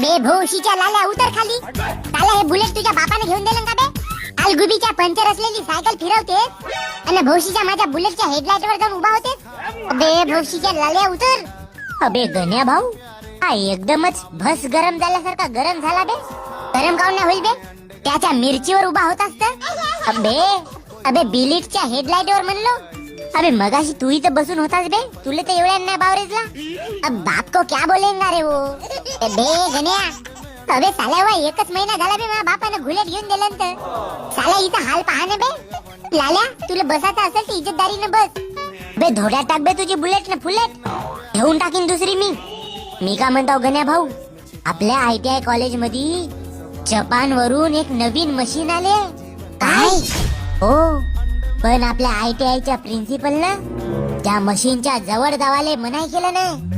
बे भोशीच्या लाल्या उतर खाली. साला हे बुलेट तुझ्या बापाने घेऊन दिलं का बे? अलगुबीच्या पंक्चर असलेली सायकल फिरवते आणि भोशीच्या माझ्या बुलेटच्या हेडलाइट वर जाऊन उभा होते. बे भोशीच्या लाल्या उतर. अबे गण्या भाऊ, हा एकदमच भस गरम झाल्यासारखा गरम झाला बे. गरम काऊन नाही होईल बे? त्याच्या मिरचीवर उभा होतास तर. अबे बिलिटच्या हेडलाइट वर म्हणलो. अबे मगाशी तू इथं बसून होतास बे, तुले तर एवढ्या नाही बावरेजला. अब बाप को क्या बोलेंगा रे वो. बे गण्या, अबे साला वा एकच महिना झाला बे माझ्या बापाने बुलेट घेऊन दिलं तर. साला इथं हाल पहा ना बे. लाल्या तुला बसायचं असेल तर इज्जतदारीने बस. बे धोड्यात टाक बे तुझी बुलेट ना फुलेट, घेऊन टाकीन दुसरी मी का म्हणतो गण्या भाऊ, आपल्या ITI कॉलेज मध्ये जपान वरून एक नवीन मशीन आले. काय? हो, पण आपल्या ITI च्या प्रिन्सिपल ना त्या मशीनच्या जवळ जावाले मनाई केलं नाही.